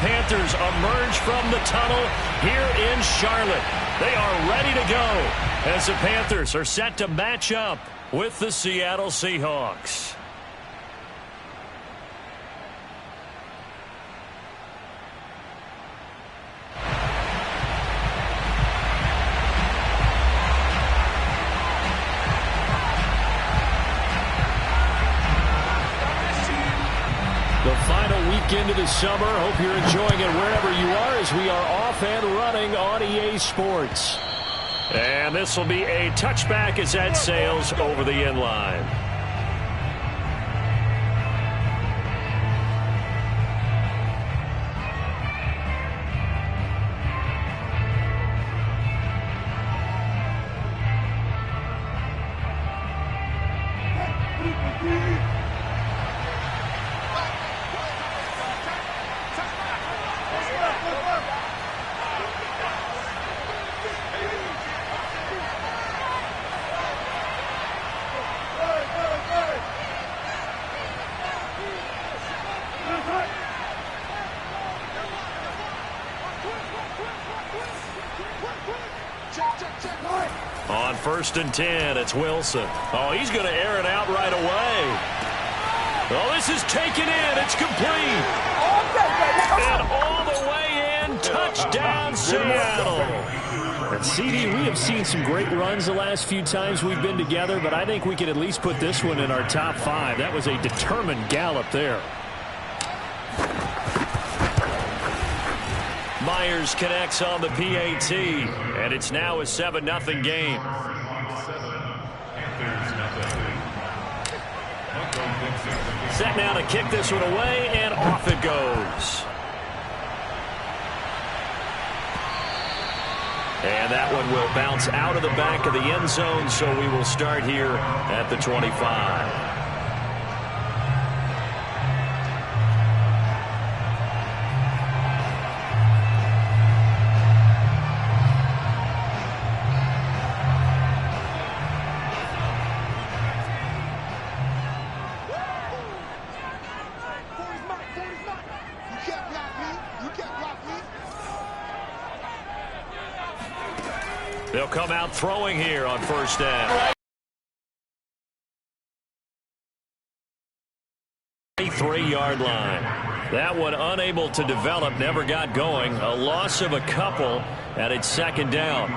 Panthers emerge from the tunnel here in Charlotte. They are ready to go as the Panthers are set to match up with the Seattle Seahawks. The final weekend of the summer. Hope you're enjoying it wherever you are as we are off and running on EA Sports. And this will be a touchback as that sails over the end line. On 1st and 10, it's Wilson. Oh, he's going to air it out right away. Oh, this is taken in. It's complete. And all the way in. Touchdown, Seattle. And CD, we have seen some great runs the last few times we've been together, but I think we could at least put this one in our top 5. That was a determined gallop there. Myers connects on the PAT, and it's now a 7-0 game. Set now to kick this one away, and off it goes. And that one will bounce out of the back of the end zone, so we will start here at the 25. They'll come out throwing here on 1st down. 3-yard line. That one unable to develop, never got going. A loss of a couple, and it's 2nd down.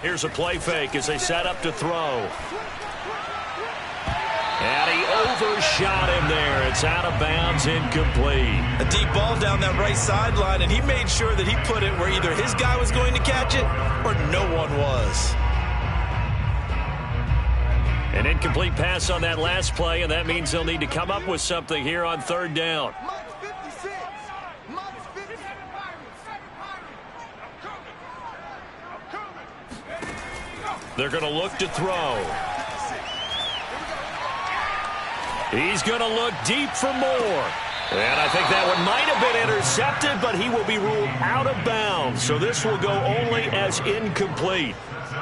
Here's a play fake as they set up to throw. And he overshot him there. It's out of bounds, incomplete. A deep ball down that right sideline, and he made sure that he put it where either his guy was going to catch it or no one was. An incomplete pass on that last play, and that means they'll need to come up with something here on 3rd down. They're going to look to throw. He's going to look deep for more. And I think that one might have been intercepted, but he will be ruled out of bounds. So this will go only as incomplete.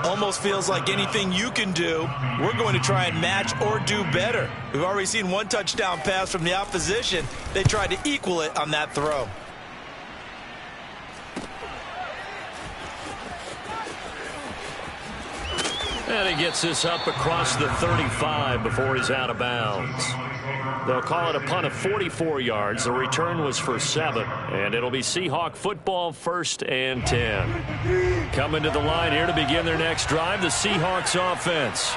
Almost feels like anything you can do, we're going to try and match or do better. We've already seen one touchdown pass from the opposition. They tried to equal it on that throw. And he gets this up across the 35 before he's out of bounds. They'll call it a punt of 44 yards. The return was for 7. And it'll be Seahawk football, 1st and 10. Coming to the line here to begin their next drive, the Seahawks offense.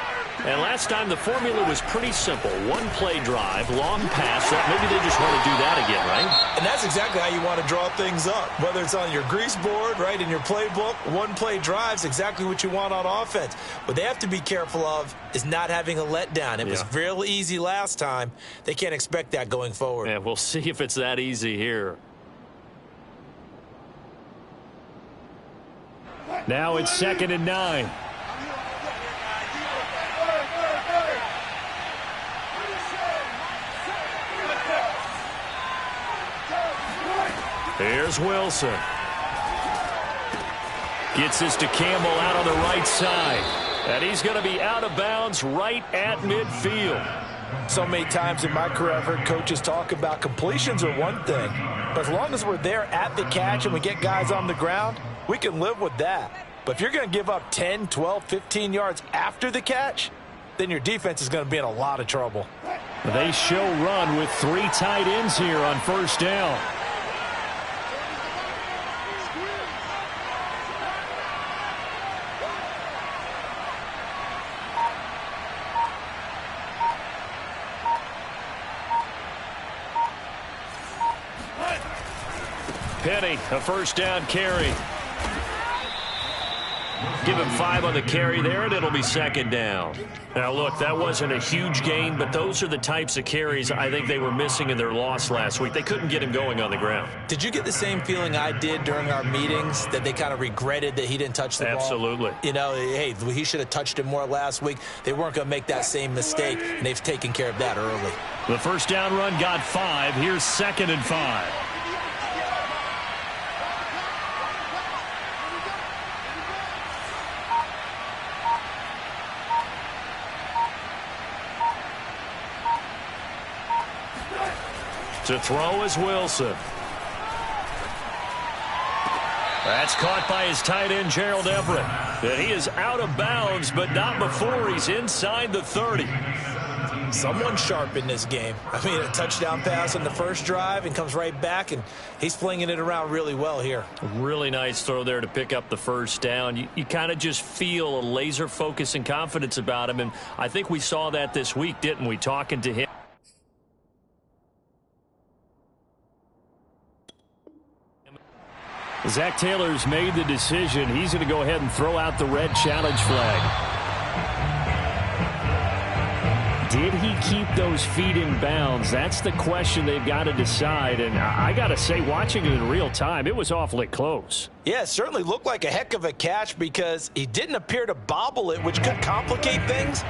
And last time the formula was pretty simple. One-play drive, long pass. Maybe they just want to do that again, right? And that's exactly how you want to draw things up. Whether it's on your grease board, right, in your playbook, one-play drive's exactly what you want on offense. What they have to be careful of is not having a letdown. It was real easy last time. They can't expect that going forward. Yeah, we'll see if it's that easy here. Now it's 2nd and 9. Here's Wilson. Gets this to Campbell out on the right side. And he's going to be out of bounds right at midfield. So many times in my career I've heard coaches talk about completions are one thing. But as long as we're there at the catch and we get guys on the ground, we can live with that. But if you're going to give up 10, 12, 15 yards after the catch, then your defense is going to be in a lot of trouble. They show run with 3 tight ends here on first down. Penny, a first down carry. Give him 5 on the carry there, and it'll be second down. Now, look, that wasn't a huge gain, but those are the types of carries I think they were missing in their loss last week. They couldn't get him going on the ground. Did you get the same feeling I did during our meetings, that they kind of regretted that he didn't touch the ball? Absolutely. You know, hey, he should have touched it more last week. They weren't going to make that same mistake, and they've taken care of that early. The first down run got 5. Here's 2nd and 5. To throw is Wilson. That's caught by his tight end, Gerald Everett. And he is out of bounds, but not before he's inside the 30. Someone sharp in this game. I mean, a touchdown pass on the first drive and comes right back, and he's flinging it around really well here. Really nice throw there to pick up the first down. You kind of just feel a laser focus and confidence about him, and I think we saw that this week, didn't we, talking to him. Zach Taylor's made the decision. He's going to go ahead and throw out the red challenge flag. Did he keep those feet in bounds? That's the question they've got to decide. And I got to say, watching it in real time, it was awfully close. Yeah, it certainly looked like a heck of a catch because he didn't appear to bobble it, which could complicate things.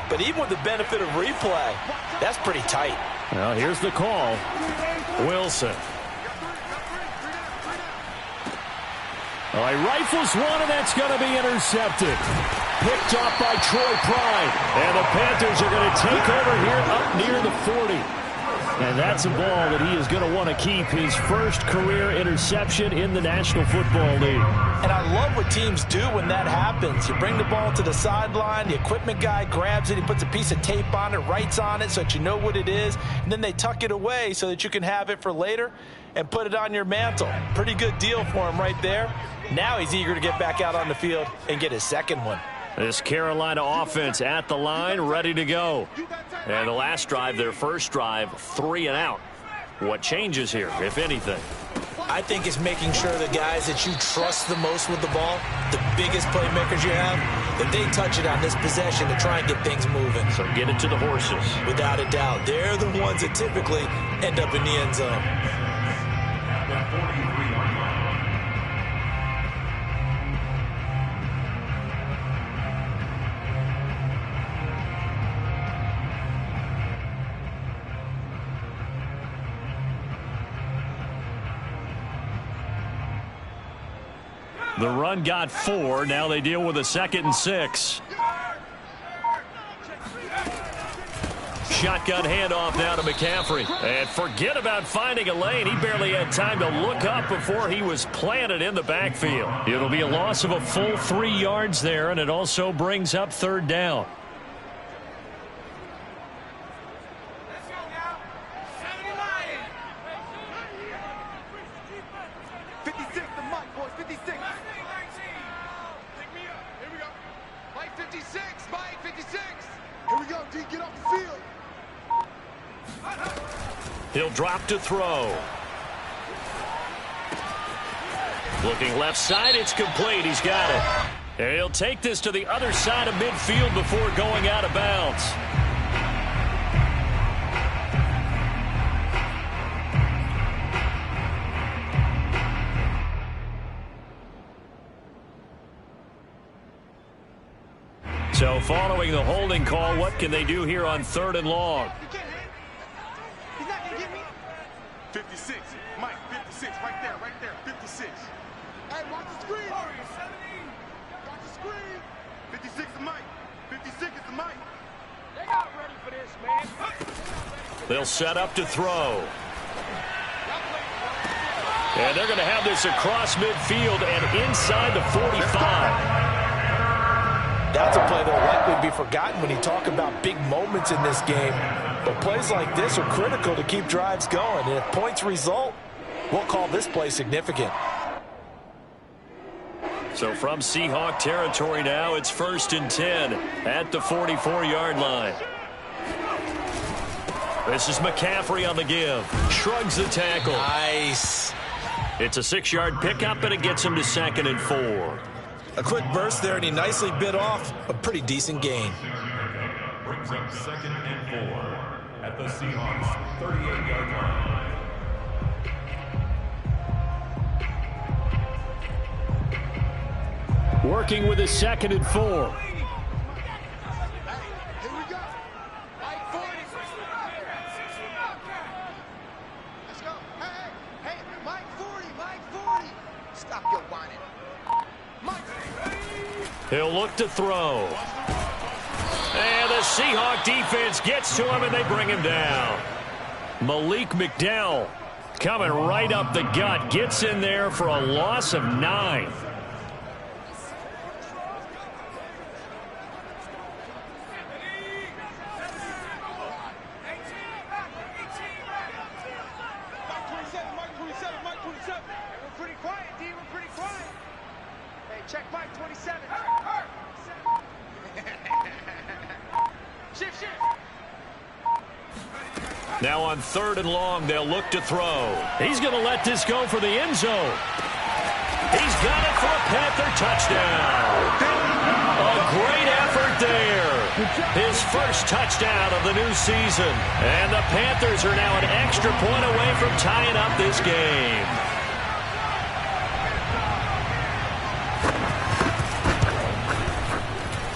But even with the benefit of replay, that's pretty tight. Well, here's the call. Wilson. All right, rifles one, and that's going to be intercepted. Picked off by Troy Pride. And the Panthers are going to take over here up near the 40. And that's a ball that he is going to want to keep, his first career interception in the National Football League. And I love what teams do when that happens. You bring the ball to the sideline, the equipment guy grabs it, he puts a piece of tape on it, writes on it so that you know what it is, and then they tuck it away so that you can have it for later and put it on your mantle. Pretty good deal for him right there. Now he's eager to get back out on the field and get his second one. This Carolina offense at the line, ready to go. And the last drive, their first drive, 3 and out. What changes here, if anything? I think it's making sure the guys that you trust the most with the ball, the biggest playmakers you have, that they touch it on this possession to try and get things moving. So get it to the horses. Without a doubt. They're the ones that typically end up in the end zone. The run got 4. Now they deal with a 2nd and 6. Shotgun handoff now to McCaffrey. And forget about finding a lane. He barely had time to look up before he was planted in the backfield. It'll be a loss of a full 3 yards there, and it also brings up 3rd down. He'll drop to throw. Looking left side, it's complete. He's got it. And he'll take this to the other side of midfield before going out of bounds. So following the holding call, what can they do here on 3rd and long? 56. Mike, 56. Right there. 56. Hey, watch the screen. Watch the screen. 56 is Mike. 56 is the Mike. They not ready for this, man. They'll set up to throw. And they're going to have this across midfield and inside the 45. That's a play that will likely be forgotten when you talk about big moments in this game. But plays like this are critical to keep drives going. And if points result, we'll call this play significant. So from Seahawk territory now, it's 1st and 10 at the 44-yard line. This is McCaffrey on the give. Shrugs the tackle. Nice. It's a 6-yard pickup, and it gets him to 2nd and 4. A quick burst there, and he nicely bit off a pretty decent gain. Brings up 2nd and 4 at the Seahawks 38-yard line. Working with a 2nd and 4. He'll look to throw. And the Seahawk defense gets to him, and they bring him down. Malik McDowell coming right up the gut. Gets in there for a loss of 9. Check Mike 27. Shift. Now on 3rd and long, they'll look to throw. He's going to let this go for the end zone. He's got it for a Panther touchdown. A great effort there. His first touchdown of the new season. And the Panthers are now an extra point away from tying up this game.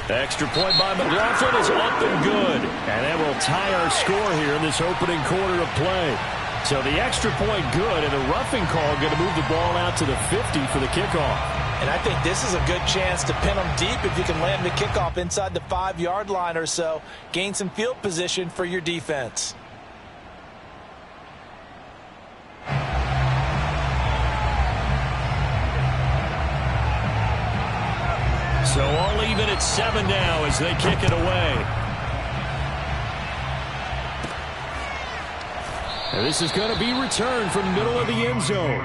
Extra point by McLaughlin is up and good. And that will tie our score here in this opening quarter of play. So the extra point good, and the roughing call going to move the ball out to the 50 for the kickoff. And I think this is a good chance to pin them deep if you can land the kickoff inside the 5-yard line or so. Gain some field position for your defense. So all even at 7 now as they kick it away. And this is going to be returned from the middle of the end zone.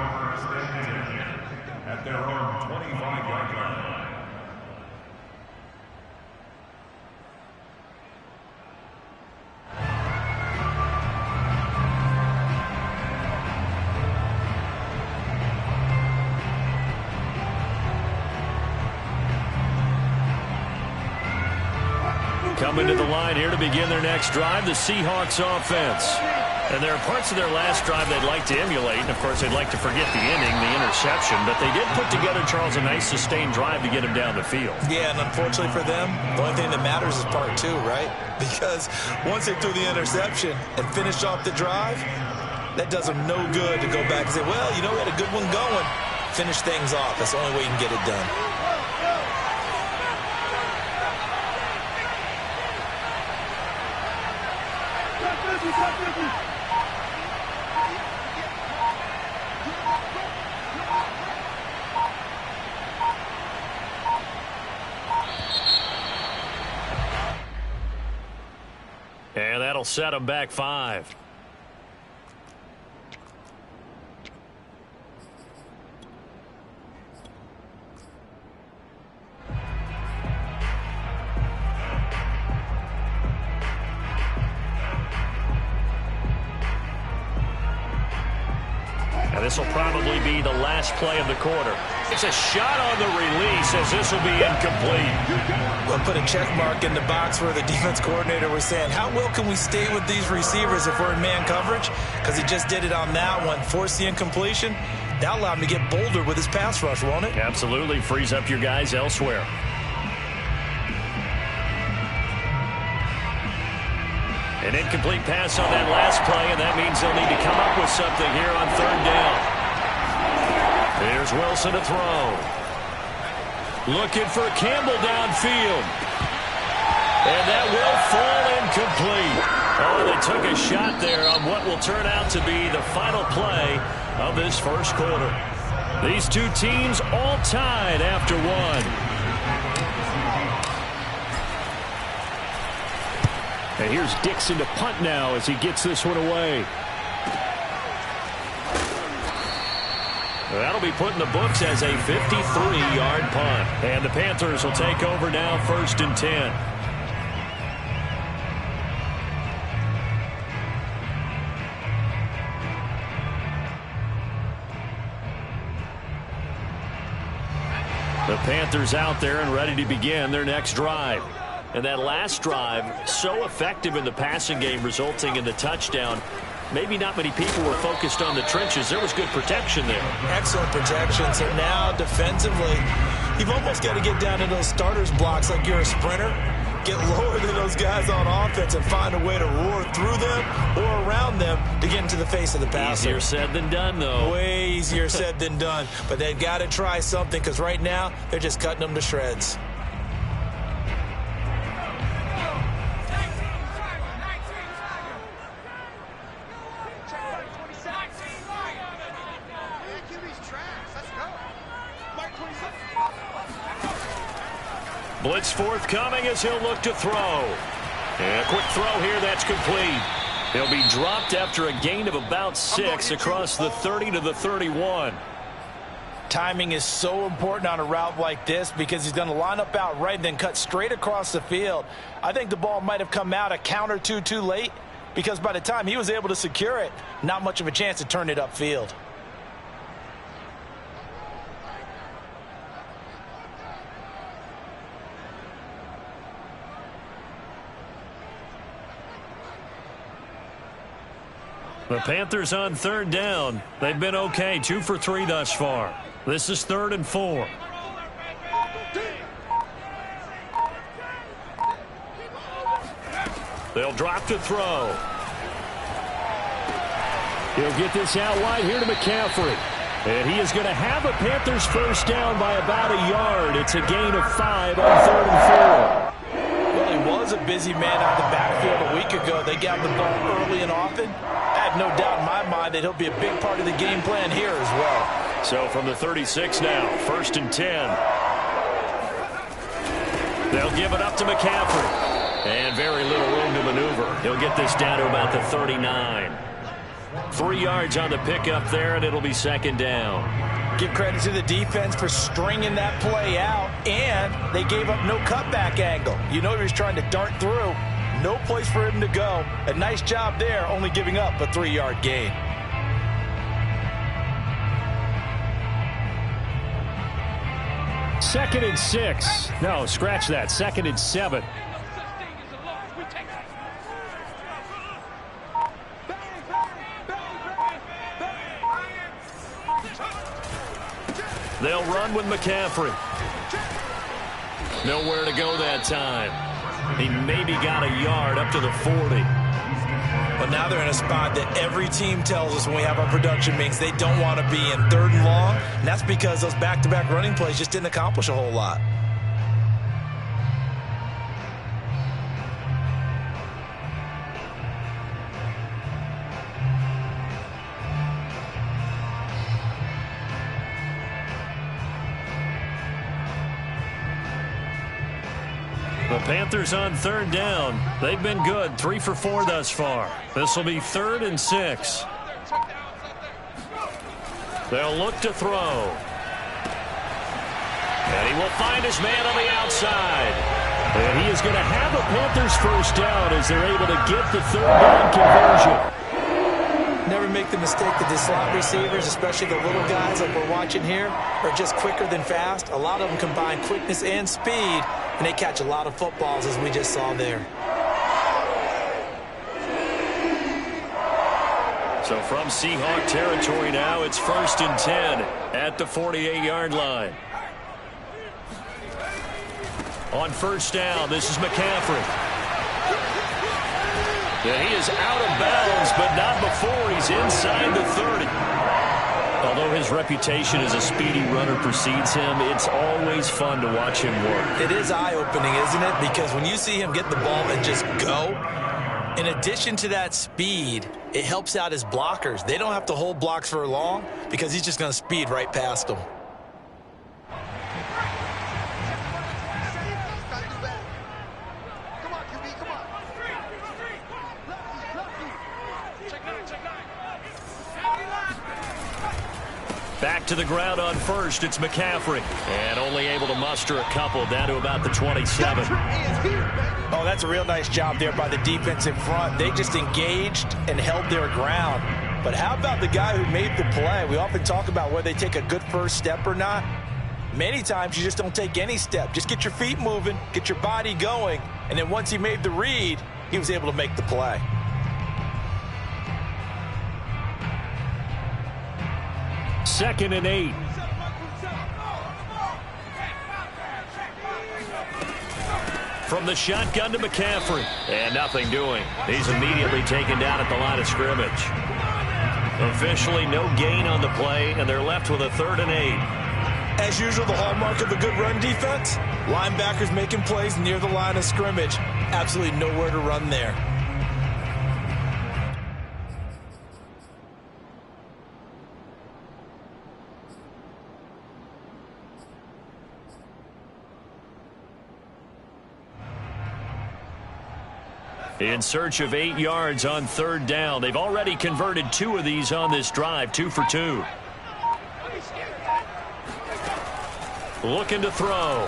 At their own 25-yard line. Coming to the line here to begin their next drive, the Seahawks offense. And there are parts of their last drive they'd like to emulate. And, of course, they'd like to forget the inning, the interception. But they did put together, Charles, a nice sustained drive to get him down the field. Yeah, and unfortunately for them, the only thing that matters is part 2, right? Because once they threw the interception and finished off the drive, that does them no good to go back and say, well, you know, we had a good one going. Finish things off. That's the only way you can get it done. And that'll set them back 5. And this will probably be the last play of the quarter. It's a shot on the release as this will be incomplete. We'll put a check mark in the box where the defense coordinator was saying, how well can we stay with these receivers if we're in man coverage? Because he just did it on that one, forced the incompletion. That allowed him to get bolder with his pass rush, won't it? Absolutely. Frees up your guys elsewhere. An incomplete pass on that last play, and that means they'll need to come up with something here on third down. Here's Wilson to throw. Looking for Campbell downfield. And that will fall incomplete. Oh, they took a shot there on what will turn out to be the final play of this first quarter. These two teams all tied after one. And here's Dixon to punt now as he gets this one away. That'll be put in the books as a 53-yard punt. And the Panthers will take over now, 1st and 10. The Panthers out there and ready to begin their next drive. And that last drive, so effective in the passing game, resulting in the touchdown. Maybe not many people were focused on the trenches. There was good protection there. Excellent protection. So now, defensively, you've almost got to get down to those starters blocks like you're a sprinter. Get lower than those guys on offense and find a way to roar through them or around them to get into the face of the passer. Easier said than done, though. Way easier said than done. But they've got to try something because right now, they're just cutting them to shreds. Blitz forthcoming as he'll look to throw. And a quick throw here, that's complete. He'll be dropped after a gain of about 6 across the 30 to the 31. Timing is so important on a route like this because he's going to line up out right and then cut straight across the field. I think the ball might have come out a count or two too late because by the time he was able to secure it, not much of a chance to turn it upfield. The Panthers on third down. They've been okay, 2 for 3 thus far. This is 3rd and 4. They'll drop to throw. He'll get this out wide here to McCaffrey. And he is going to have a Panthers first down by about a yard. It's a gain of 5 on 3rd and 4. Well, he was a busy man out the backfield a week ago. They got the ball early and often. I have no doubt in my mind that he'll be a big part of the game plan here as well. So from the 36 now, 1st and 10. They'll give it up to McCaffrey. And very little room to maneuver. He'll get this down to about the 39. 3 yards on the pickup there, and it'll be 2nd down. Give credit to the defense for stringing that play out, and they gave up no cutback angle. You know he was trying to dart through. No place for him to go. A nice job there, only giving up a 3-yard gain. Second and 6. No, scratch that. 2nd and 7. They'll run with McCaffrey. Nowhere to go that time. He maybe got a yard up to the 40. But now they're in a spot that every team tells us when we have our production meetings they don't want to be in 3rd and long. And that's because those back-to-back running plays just didn't accomplish a whole lot. The Panthers on 3rd down. They've been good, 3 for 4 thus far. This will be 3rd and 6. They'll look to throw. And he will find his man on the outside. And he is going to have a Panthers first down as they're able to get the 3rd down conversion. Never make the mistake that the slot receivers, especially the little guys like we're watching here, are just quicker than fast. A lot of them combine quickness and speed, and they catch a lot of footballs, as we just saw there. So from Seahawk territory now, it's 1st and 10 at the 48-yard line. On 1st down, this is McCaffrey. And he is out of bounds, but not before he's inside the 30. Although his reputation as a speedy runner precedes him, it's always fun to watch him work. It is eye-opening, isn't it? Because when you see him get the ball and just go, in addition to that speed, it helps out his blockers. They don't have to hold blocks for long because he's just going to speed right past them. Back to the ground on first, it's McCaffrey. And only able to muster a couple, down to about the 27. Oh, that's a real nice job there by the defense in front. They just engaged and held their ground. But how about the guy who made the play? We often talk about whether they take a good first step or not. Many times you just don't take any step. Just get your feet moving, get your body going, and then once he made the read, he was able to make the play. Second and 8. From the shotgun to McCaffrey. And nothing doing. He's immediately taken down at the line of scrimmage. Officially no gain on the play, and they're left with a 3rd and 8. As usual, the hallmark of a good run defense, linebackers making plays near the line of scrimmage. Absolutely nowhere to run there. In search of 8 yards on 3rd down. They've already converted 2 of these on this drive, 2 for 2. Looking to throw.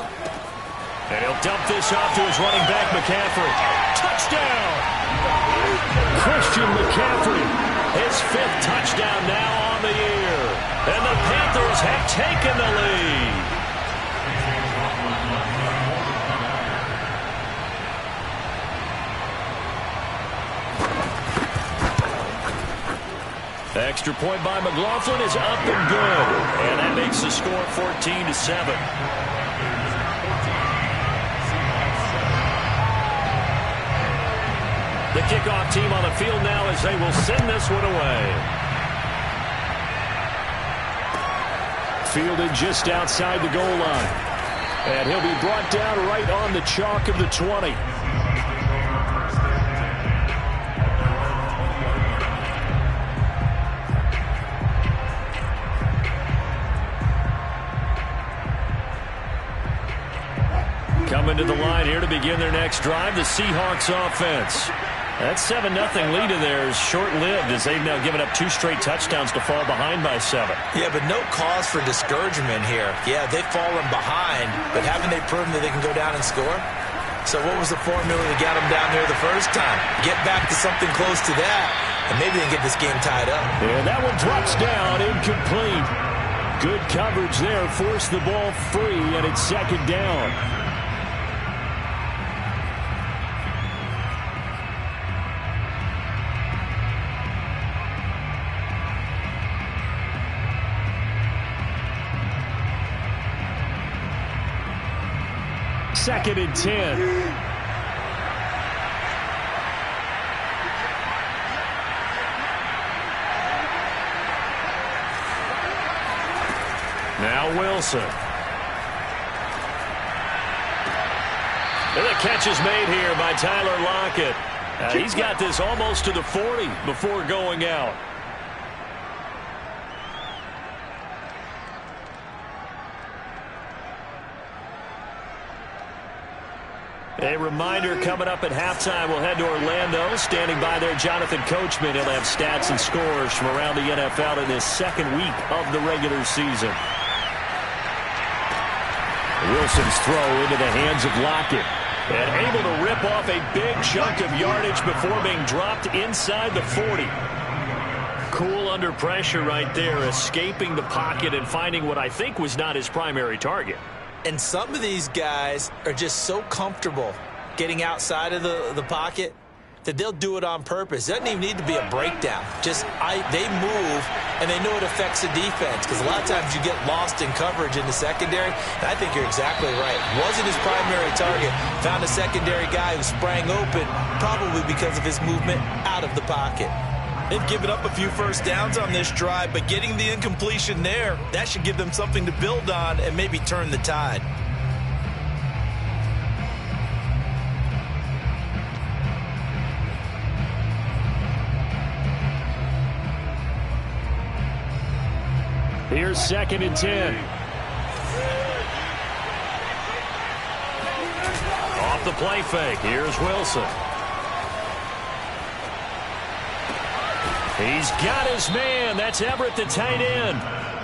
And he'll dump this off to his running back, McCaffrey. Touchdown! Christian McCaffrey, his 5th touchdown now on the year. And the Panthers have taken the lead. Extra point by McLaughlin is up and good. And that makes the score 14-7. The kickoff team on the field now as they will send this one away. Fielded just outside the goal line. And he'll be brought down right on the chalk of the 20. Coming to the line here to begin their next drive, the Seahawks offense. That 7-0 lead of theirs short-lived as they've now given up 2 straight touchdowns to fall behind by 7. Yeah, but no cause for discouragement here. Yeah, they've fallen behind, but haven't they proven that they can go down and score? So what was the formula that got them down there the first time? Get back to something close to that, and maybe they can get this game tied up. And that one drops down, incomplete. Good coverage there, forced the ball free, and it's 2nd down. Second and 10. Now Wilson. And the catch is made here by Tyler Lockett. He's got this almost to the 40 before going out. A reminder coming up at halftime, we'll head to Orlando. Standing by there, Jonathan Coachman. He'll have stats and scores from around the NFL in this 2nd week of the regular season. Wilson's throw into the hands of Lockett. And able to rip off a big chunk of yardage before being dropped inside the 40. Cool under pressure right there, escaping the pocket and finding what I think was not his primary target. And some of these guys are just so comfortable getting outside of the pocket. that they'll do it on purpose. It doesn't even need to be a breakdown. Just they move, and they know it affects the defense, because a lot of times you get lost in coverage in the secondary, and I think you're exactly right. Wasn't his primary target. Found a secondary guy who sprang open, probably because of his movement out of the pocket. They've given up a few first downs on this drive, but getting the incompletion there, that should give them something to build on and maybe turn the tide. Here's 2nd and 10. Off the play fake. Here's Wilson. He's got his man. That's Everett, the tight end.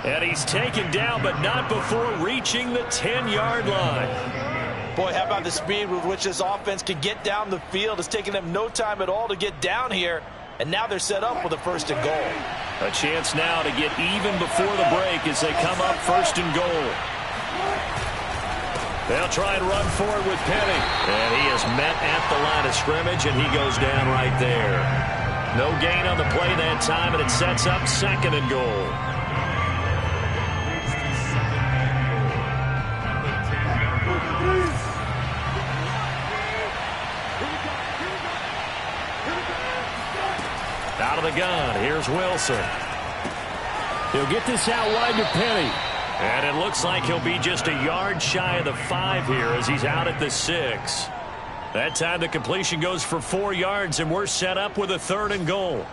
And he's taken down, but not before reaching the 10-yard line. Boy, how about the speed with which this offense can get down the field? It's taken them no time at all to get down here, and now they're set up with a 1st and goal. A chance now to get even before the break as they come up 1st and goal. They'll try and run for it with Penny. And he is met at the line of scrimmage, and he goes down right there. No gain on the play that time, and it sets up 2nd and goal. Out of the gun, here's Wilson. He'll get this out wide to Penny. And it looks like he'll be just a yard shy of the 5 here as he's out at the 6. That time the completion goes for 4 yards, and we're set up with a 3rd and goal.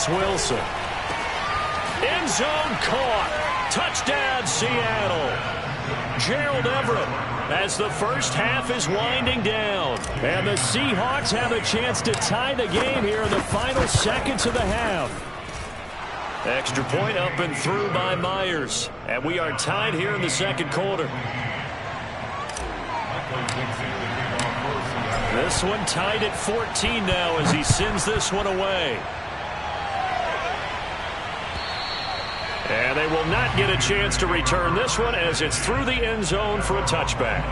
Wilson. End zone caught. Touchdown, Seattle. Gerald Everett as the first half is winding down. And the Seahawks have a chance to tie the game here in the final seconds of the half. Extra point up and through by Myers. And we are tied here in the 2nd quarter. This one tied at 14 now as he sends this one away. And they will not get a chance to return this one as it's through the end zone for a touchback.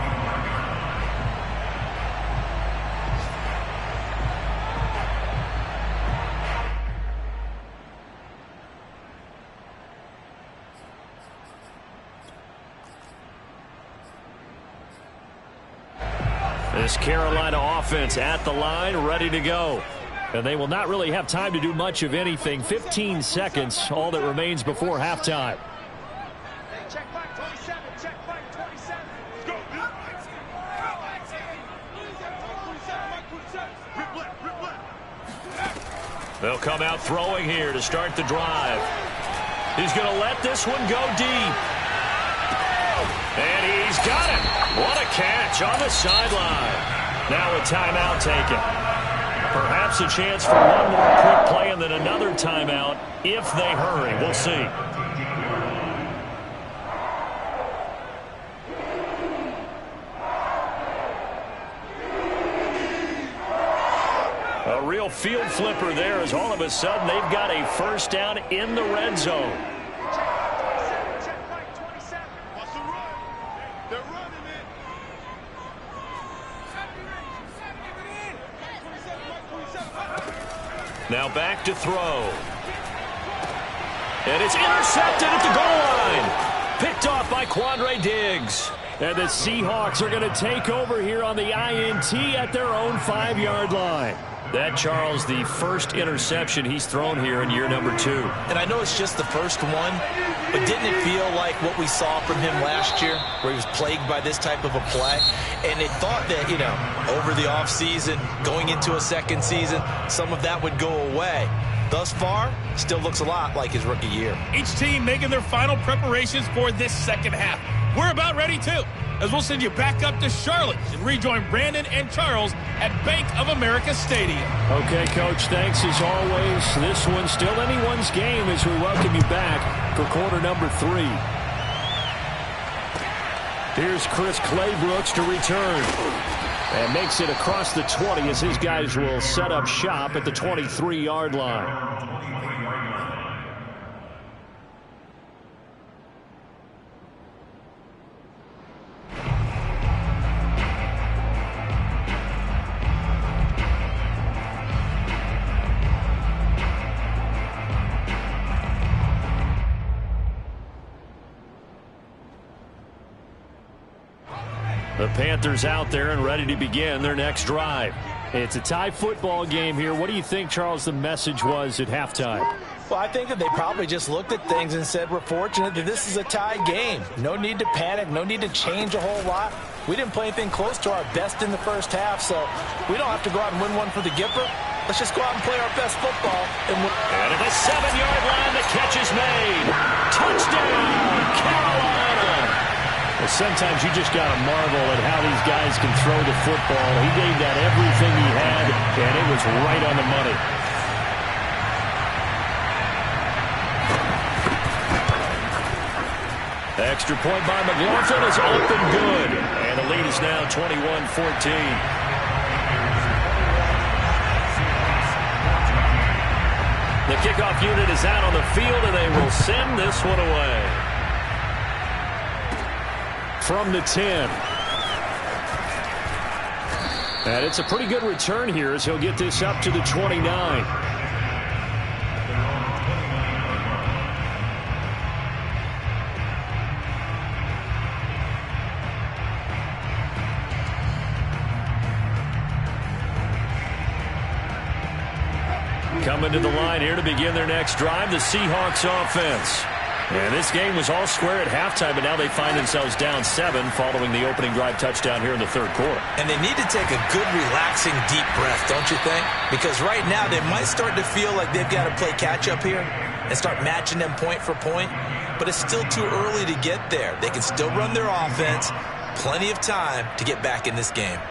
This Carolina offense at the line, ready to go. And they will not really have time to do much of anything. 15 seconds, all that remains before halftime. Check back 27, check back 27. Let's go, They'll come out throwing here to start the drive. He's going to let this one go deep. And he's got it. What a catch on the sideline. Now a timeout taken. Perhaps a chance for one more quick play and then another timeout if they hurry. We'll see. A real field flipper there as all of a sudden they've got a first down in the red zone. Now back to throw. And it's intercepted at the goal line. Picked off by Quandre Diggs. And the Seahawks are going to take over here on the INT at their own 5-yard line. That, Charles, the first interception he's thrown here in year number 2. And I know it's just the first one, but didn't it feel like what we saw from him last year, where he was plagued by this type of a play? And they thought that, you know, over the offseason, going into a second season, some of that would go away. Thus far, still looks a lot like his rookie year. Each team making their final preparations for this second half. We're about ready, too. as we'll send you back up to Charlotte and rejoin Brandon and Charles at Bank of America Stadium. Okay, Coach, thanks as always. This one's still anyone's game as we welcome you back for quarter number 3. Here's Chris Claybrooks to return. And makes it across the 20 as his guys will set up shop at the 23-yard line. The Panthers out there and ready to begin their next drive. It's a tie football game here. What do you think, Charles, the message was at halftime? Well, I think that they probably just looked at things and said, we're fortunate that this is a tie game. No need to panic. No need to change a whole lot. We didn't play anything close to our best in the first half, so we don't have to go out and win one for the Gipper. Let's just go out and play our best football. And at the 7-yard line, the catch is made. Touchdown, Carolina. Well, sometimes you just got to marvel at how these guys can throw the football. He gave that everything he had, and it was right on the money. Extra point by McLaughlin is up and good. And the lead is now 21-14. The kickoff unit is out on the field, and they will send this one away. From the 10. And it's a pretty good return here as he'll get this up to the 29. Coming to the line here to begin their next drive, the Seahawks offense. And this game was all square at halftime, but now they find themselves down 7 following the opening drive touchdown here in the third quarter. And they need to take a good, relaxing, deep breath, don't you think? Because right now they might start to feel like they've got to play catch-up here and start matching them point for point. But it's still too early to get there. They can still run their offense. Plenty of time to get back in this game.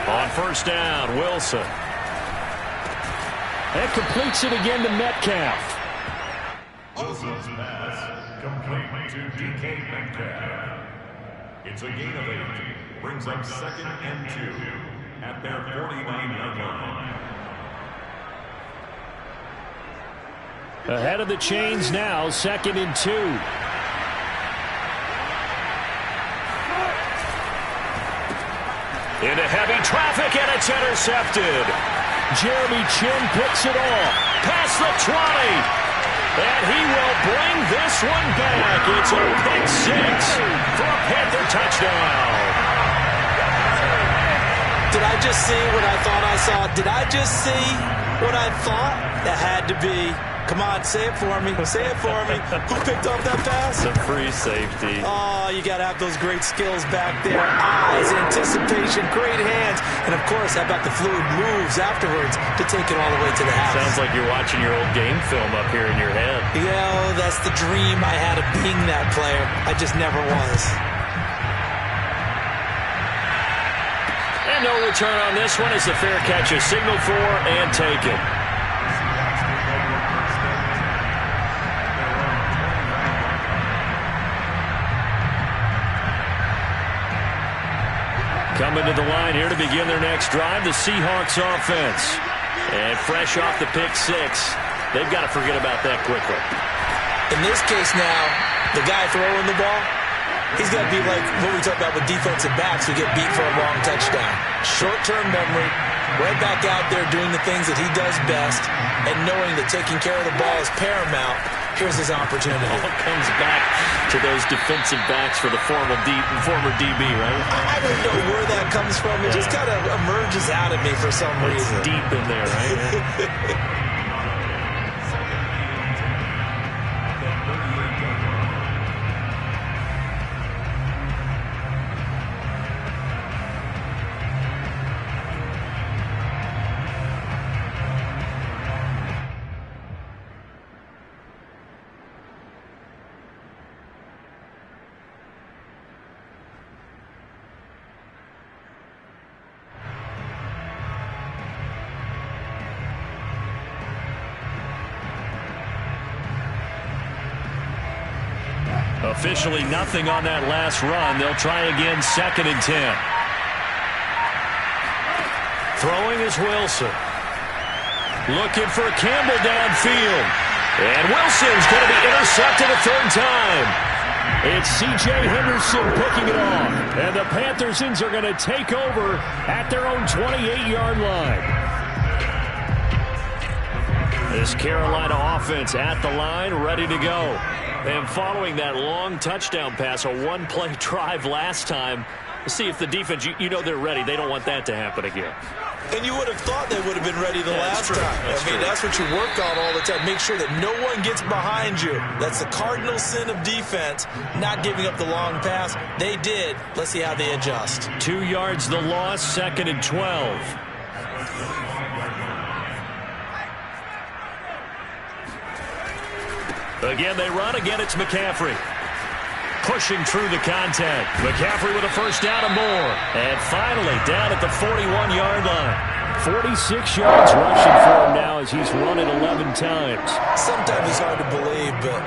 On first down, Wilson. And completes it again to Metcalf. Wilson's pass complete to DK Metcalf. It's a gain of 8. Brings up 2nd and 2 at their 49-yard line. Ahead of the chains now, 2nd and 2. Into heavy traffic, and it's intercepted. Jeremy Chin picks it off. Past the 20. And he will bring this one back. It's a pick 6 for a Panther touchdown. Did I just see what I thought I saw? Did I just see what I thought? That had to be. Come on, say it for me. Say it for me. Who picked up that pass? The free safety. Oh, you got to have those great skills back there. Eyes, anticipation, great hands. And, of course, how about the fluid moves afterwards to take it all the way to the house? Sounds like you're watching your old game film up here in your head. Yeah, that's the dream I had of being that player. I just never was. And no return on this one as the fair catch is signaled for and taken. Coming to the line here to begin their next drive, the Seahawks offense. And fresh off the pick 6, they've got to forget about that quickly. In this case now, the guy throwing the ball, he's got to be like what we talk about with defensive backs who get beat for a long touchdown. Short-term memory, right back out there doing the things that he does best, and knowing that taking care of the ball is paramount. Here's his opportunity. All comes back to those defensive backs for the former DB, right? I don't know where that comes from. It just kind of emerges out of me for some reason. It's deep in there, right? officially nothing on that last run. They'll try again, 2nd and 10. Throwing is Wilson. Looking for Campbell downfield. And Wilson's going to be intercepted a 3rd time. It's C.J. Henderson picking it off. And the Panthersons are going to take over at their own 28-yard line. This Carolina offense at the line, ready to go. And following that long touchdown pass, a one-play drive last time, let's see if the defense, you know they're ready. They don't want that to happen again. And you would have thought they would have been ready the last time. That's what you work on all the time. Make sure that no one gets behind you. That's the cardinal sin of defense, not giving up the long pass. They did. Let's see how they adjust. 2 yards the loss, 2nd and 12. Again, they run. Again, it's McCaffrey. Pushing through the contact. McCaffrey with a first down and more. And finally, down at the 41-yard line. 46 yards rushing for him now as he's run it 11 times. Sometimes it's hard to believe, but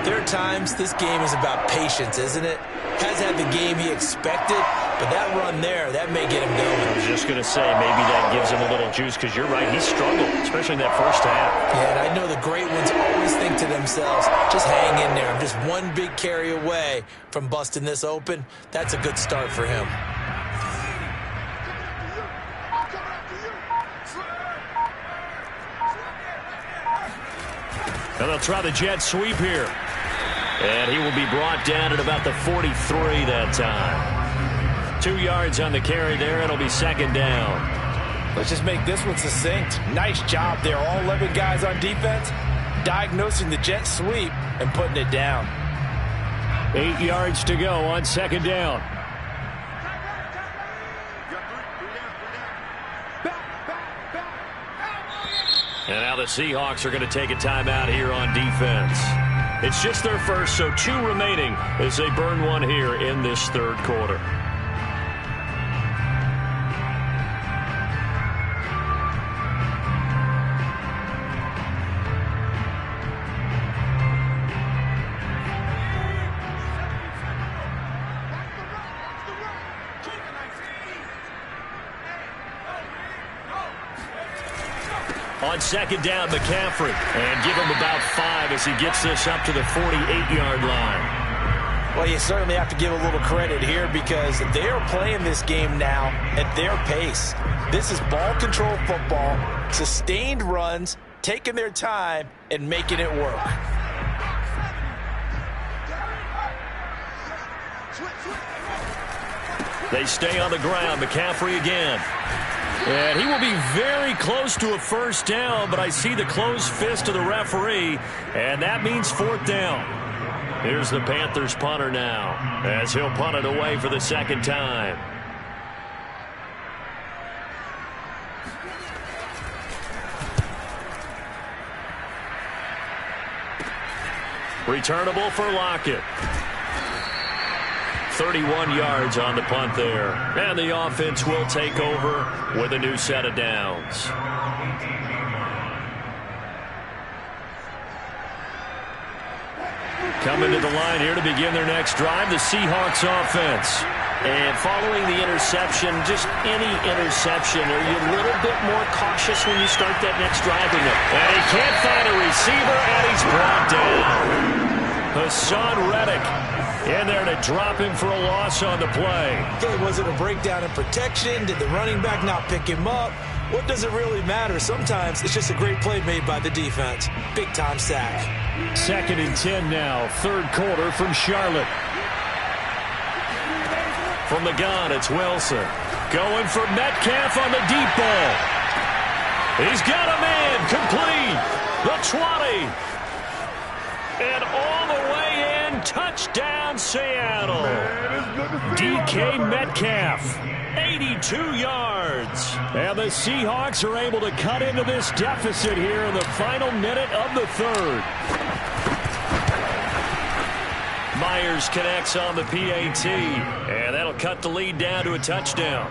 there are times this game is about patience, isn't it? Has had the game he expected, but that run there, that may get him going. I was just going to say, maybe that gives him a little juice, because you're right, he struggled, especially in that first half. Yeah, and I know the great ones always think to themselves, just hang in there. I'm just one big carry away from busting this open. That's a good start for him. And they'll try the jet sweep here. And he will be brought down at about the 43 that time. 2 yards on the carry there. It'll be 2nd down. Let's just make this one succinct. Nice job there. All 11 guys on defense diagnosing the jet sweep and putting it down. 8 yards to go on 2nd down. And now the Seahawks are going to take a timeout here on defense. It's just their first, so 2 remaining as they burn one here in this 3rd quarter. On 2nd down, McCaffrey. And give him about 5 as he gets this up to the 48-yard line. Well, you certainly have to give a little credit here because they are playing this game now at their pace. This is ball control football, sustained runs, taking their time, and making it work. They stay on the ground. McCaffrey again. And he will be very close to a first down, but I see the closed fist of the referee, and that means 4th down. Here's the Panthers punter now, as he'll punt it away for the 2nd time. Returnable for Lockett. 31 yards on the punt there. And the offense will take over with a new set of downs. Coming to the line here to begin their next drive, the Seahawks offense. And following the interception, just any interception, are you a little bit more cautious when you start that next drive or no? And he can't find a receiver, and he's brought down. Hassan Reddick in there to drop him for a loss on the play. Okay, was it a breakdown in protection? Did the running back not pick him up? What does it really matter? Sometimes it's just a great play made by the defense. Big-time sack. 2nd and 10 now, 3rd quarter from Charlotte. From the gun, it's Wilson. Going for Metcalf on the deep ball. He's got a man, complete. The 20. And all the way in, touchdown Seattle. DK Metcalf, 82 yards. And the Seahawks are able to cut into this deficit here in the final minute of the 3rd. Myers connects on the PAT, and that'll cut the lead down to a touchdown.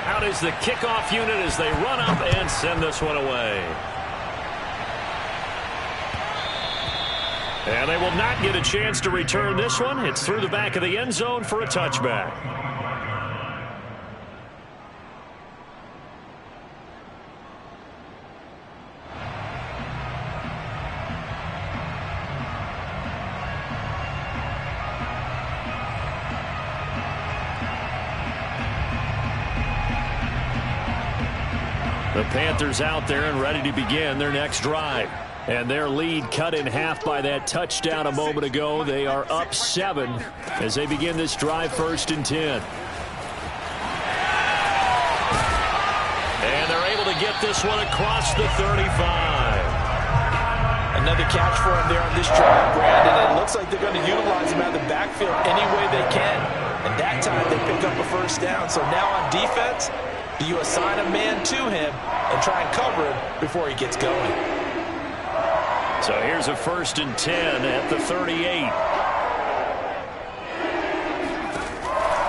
Out is the kickoff unit as they run up and send this one away. And they will not get a chance to return this one. It's through the back of the end zone for a touchback. The Panthers out there and ready to begin their next drive. And their lead cut in half by that touchdown a moment ago. They are up 7 as they begin this drive, 1st and 10. And they're able to get this one across the 35. Another catch for him there on this drive, Brandon. It looks like they're going to utilize him out of the backfield any way they can. And that time they pick up a 1st down. So now on defense, do you assign a man to him and try and cover him before he gets going? So here's a 1st and 10 at the 38.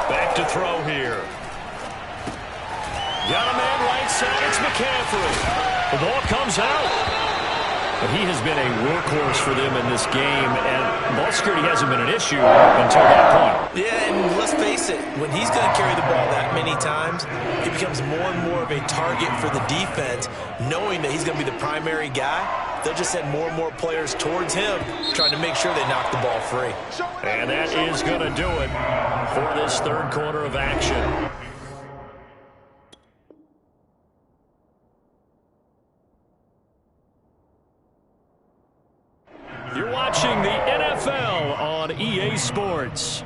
Back to throw here. Got a man right side. It's McCaffrey. The ball comes out. But he has been a workhorse for them in this game, and ball security hasn't been an issue until that point. Yeah, and let's face it, when he's going to carry the ball that many times, he becomes more and more of a target for the defense, knowing that he's going to be the primary guy. They'll just send more and more players towards him, trying to make sure they knock the ball free. And that is going to do it for this 3rd quarter of action. You're watching the NFL on EA Sports.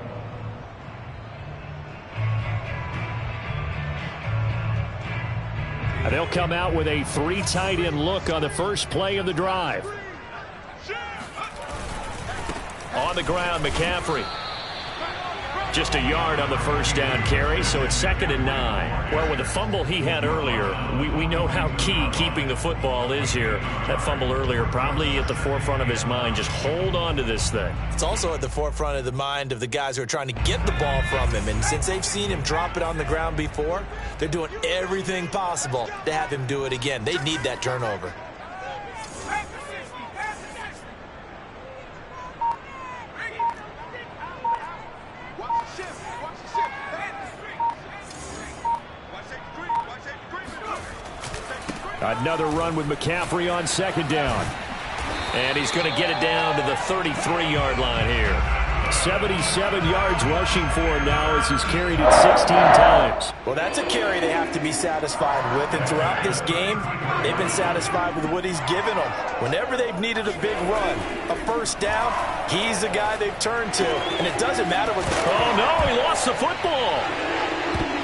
They'll come out with a 3 tight end look on the first play of the drive. On the ground, McCaffrey. Just a yard on the 1st down carry, so it's 2nd and 9. Well, with the fumble he had earlier, we know how key keeping the football is here. That fumble earlier probably at the forefront of his mind. Just hold on to this thing. It's also at the forefront of the mind of the guys who are trying to get the ball from him. And since they've seen him drop it on the ground before, they're doing everything possible to have him do it again. They need that turnover. Another run with McCaffrey on 2nd down. And he's going to get it down to the 33-yard line here. 77 yards rushing for him now as he's carried it 16 times. Well, that's a carry they have to be satisfied with. And throughout this game, they've been satisfied with what he's given them. Whenever they've needed a big run, a 1st down, he's the guy they've turned to. And it doesn't matter what... Oh, no, he lost the football.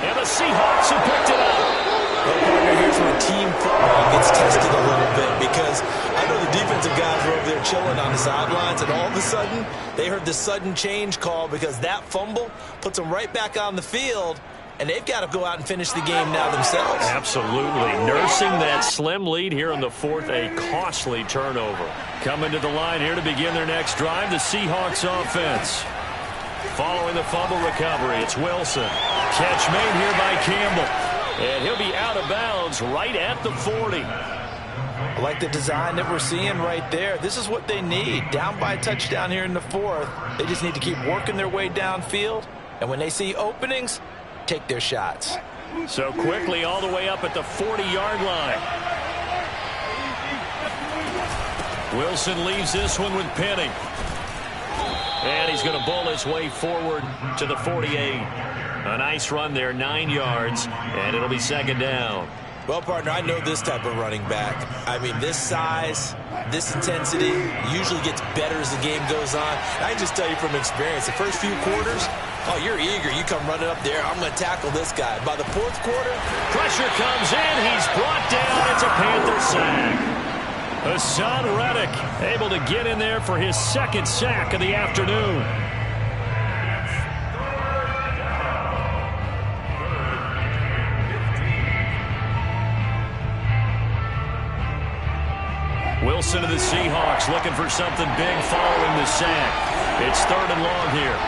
And the Seahawks have picked it up. Well, partner, here's where team football gets tested a little bit, because I know the defensive guys were over there chilling on the sidelines, and all of a sudden they heard the sudden change call because that fumble puts them right back on the field, and they've got to go out and finish the game now themselves. Absolutely. Nursing that slim lead here in the 4th, a costly turnover. Coming to the line here to begin their next drive, the Seahawks offense. Following the fumble recovery, it's Wilson. Catch made here by Campbell. And he'll be out of bounds right at the 40. I like the design that we're seeing right there. This is what they need. Down by a touchdown here in the 4th. They just need to keep working their way downfield. And when they see openings, take their shots. So quickly all the way up at the 40-yard line. Wilson leaves this one with Penny. And he's going to bowl his way forward to the 48. A nice run there, 9 yards, and it'll be 2nd down. Well, partner, I know this type of running back. I mean, this size, this intensity usually gets better as the game goes on. I can just tell you from experience, the first few quarters, oh, you're eager. You come running up there, I'm going to tackle this guy. By the 4th quarter, pressure comes in. He's brought down. It's a Panther sack. Hassan Reddick able to get in there for his 2nd sack of the afternoon. Wilson of the Seahawks looking for something big following the sack. It's 3rd and long here.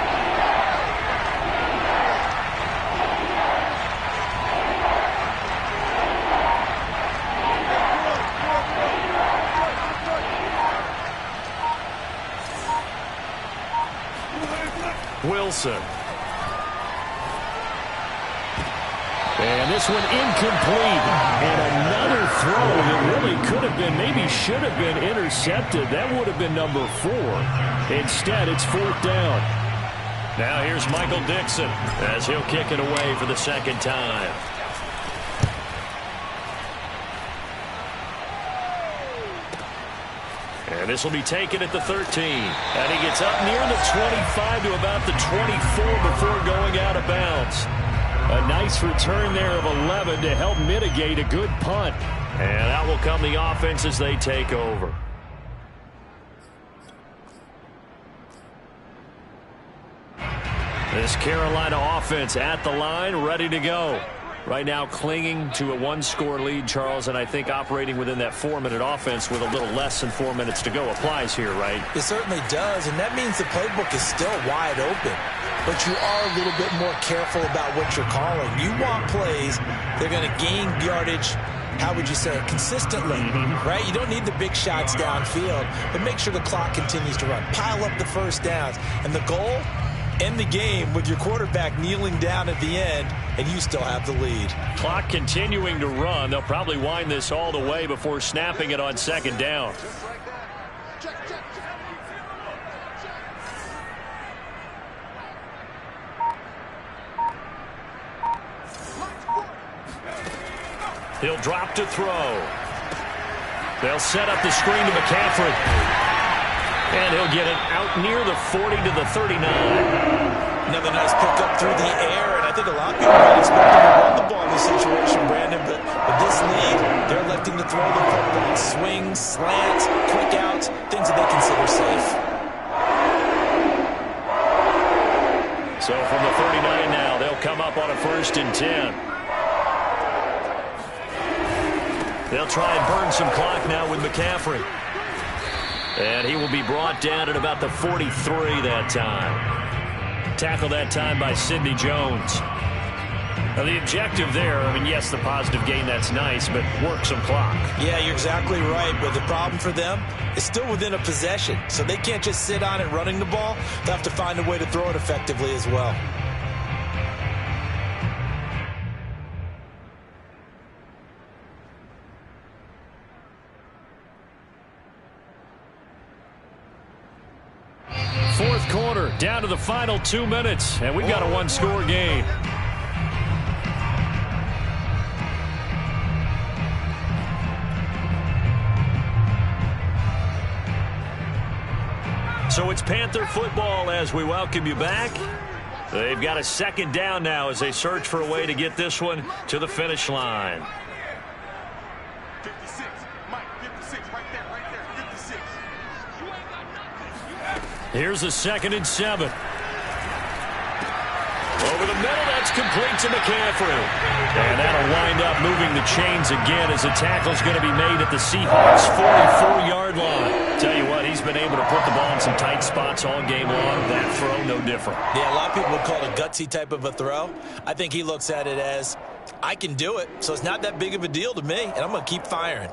Wilson. And this one incomplete. And another throw that really could have been, maybe should have been intercepted. That would have been number 4. Instead, it's 4th down. Now here's Michael Dixon as he'll kick it away for the second time. And this will be taken at the 13. And he gets up near the 25 to about the 24 before going out of bounds. A nice return there of 11 to help mitigate a good punt. And out will come the offense as they take over. This Carolina offense at the line, ready to go. Right now clinging to a 1-score lead, Charles, and I think operating within that 4-minute offense with a little less than 4 minutes to go applies here, right? It certainly does, and that means the playbook is still wide open. But you are a little bit more careful about what you're calling. You want plays that are going to gain yardage, how would you say it, consistently, right? You don't need the big shots downfield, but make sure the clock continues to run. Pile up the first downs, and the goal, end the game with your quarterback kneeling down at the end, and you still have the lead. Clock continuing to run. They'll probably wind this all the way before snapping it on second down. He'll drop to throw. They'll set up the screen to McCaffrey. And he'll get it out near the 40 to the 39. Another nice pickup through the air, and I think a lot of people might expect him to run the ball in this situation, Brandon, but with this lead, they're electing to throw the football. Swings, slants, quick outs, things that they consider safe. So from the 39 now, they'll come up on a 1st and 10. They'll try and burn some clock now with McCaffrey. And he will be brought down at about the 43 that time. Tackled that time by Sidney Jones. Now the objective there, I mean, yes, the positive gain, that's nice, but work some clock. Yeah, you're exactly right, but the problem for them is still within a possession. So they can't just sit on it running the ball. They'll have to find a way to throw it effectively as well. Fourth quarter, down to the final 2 minutes, and we've got a 1-score game. So it's Panther football as we welcome you back. They've got a 2nd down now as they search for a way to get this one to the finish line. 56, Mike, 56, right there, 56. Here's a 2nd and 7. Over the middle, that's complete to McCaffrey. And that'll wind up moving the chains again as the tackle's going to be made at the Seahawks' 44-yard line. Tell you what, he's been able to put the ball in some tight spots all game long. That throw, no different. Yeah, a lot of people would call it a gutsy type of a throw. I think he looks at it as, I can do it, so it's not that big of a deal to me, and I'm going to keep firing.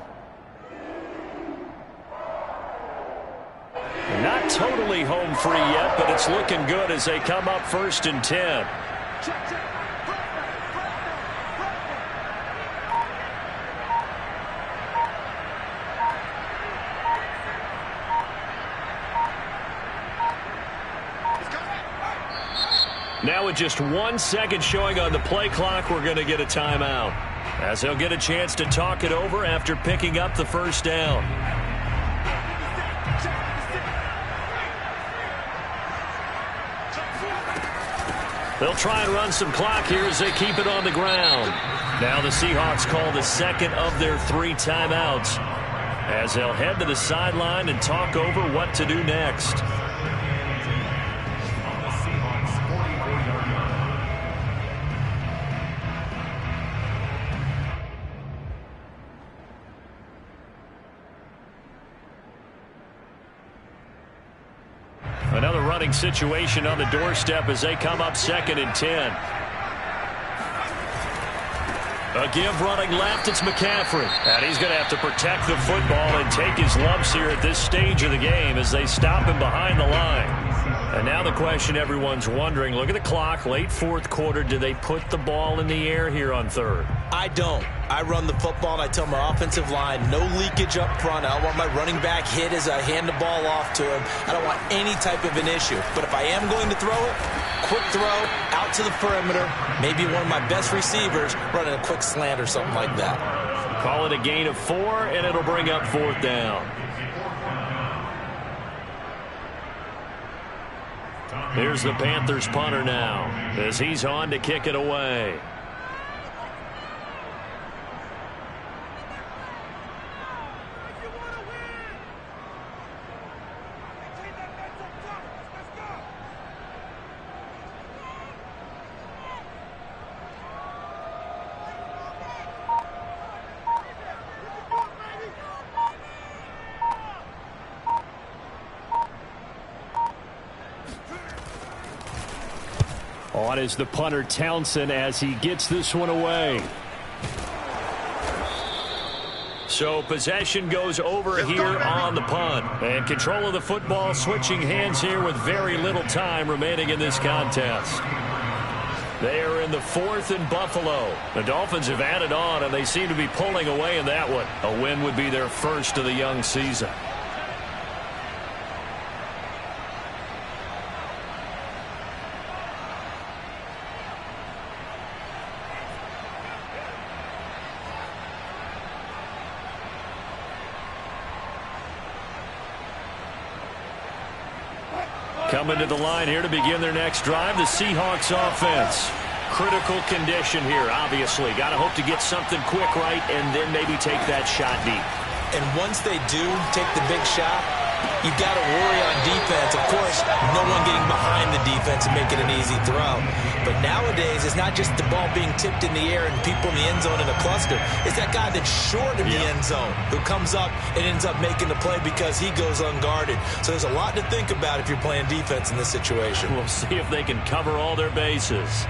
Not totally home free yet, but it's looking good as they come up 1st and 10. Now with just 1 second showing on the play clock, we're going to get a timeout, as they'll get a chance to talk it over after picking up the 1st down. They'll try and run some clock here as they keep it on the ground. Now the Seahawks call the 2nd of their 3 timeouts as they'll head to the sideline and talk over what to do next. Another running situation on the doorstep as they come up 2nd and 10. A give running left, it's McCaffrey. And he's going to have to protect the football and take his lumps here at this stage of the game as they stop him behind the line. And now the question everyone's wondering, look at the clock, late fourth quarter, do they put the ball in the air here on third? I don't. I run the football, and I tell my offensive line, no leakage up front. I don't want my running back hit as I hand the ball off to him. I don't want any type of an issue. But if I am going to throw it, quick throw, out to the perimeter, maybe one of my best receivers running a quick slant or something like that. Call it a gain of 4, and it'll bring up fourth down. Here's the Panthers punter now as he's on to kick it away. On is the punter Townsend as he gets this one away. So possession goes over here on the punt. And control of the football switching hands here with very little time remaining in this contest. They are in the 4th in Buffalo. The Dolphins have added on, and they seem to be pulling away in that one. A win would be their first of the young season. Coming to the line here to begin their next drive, the Seahawks offense. Critical condition here, obviously. Got to hope to get something quick right and then maybe take that shot deep. And once they do take the big shot, you've got to worry on defense. Of course, no one getting behind the defense and making an easy throw. But nowadays, it's not just the ball being tipped in the air and people in the end zone in a cluster. It's that guy that's short in the end zone who comes up and ends up making the play because he goes unguarded. So there's a lot to think about if you're playing defense in this situation. We'll see if they can cover all their bases.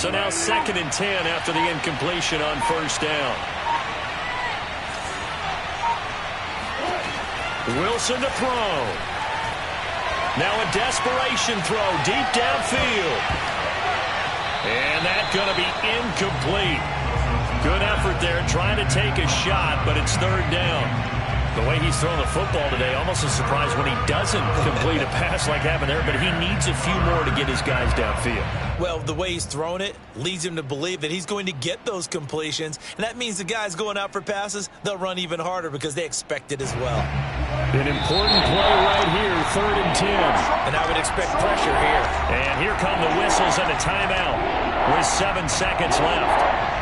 So now 2nd and 10 after the incompletion on first down. Wilson to throw. Now a desperation throw deep downfield. And that's going to be incomplete. Good effort there trying to take a shot, but it's 3rd down. The way he's thrown the football today, almost a surprise when he doesn't complete a pass like happened there, but he needs a few more to get his guys downfield. Well, the way he's thrown it leads him to believe that he's going to get those completions, and that means the guys going out for passes, they'll run even harder because they expect it as well. An important play right here, 3rd and 10. And I would expect pressure here. And here come the whistles and a timeout with 7 seconds left.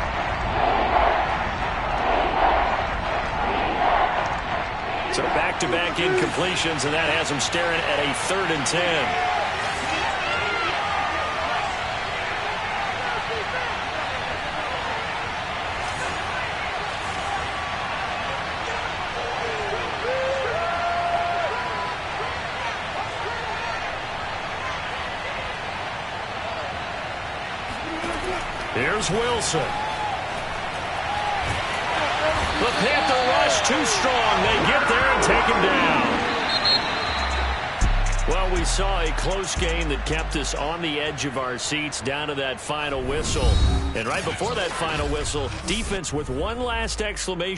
So back-to-back incompletions, and that has them staring at a 3rd and 10. Here's Wilson. The Panther rush too strong. They get there and take him down. Well, we saw a close game that kept us on the edge of our seats down to that final whistle. And right before that final whistle, defense with one last exclamation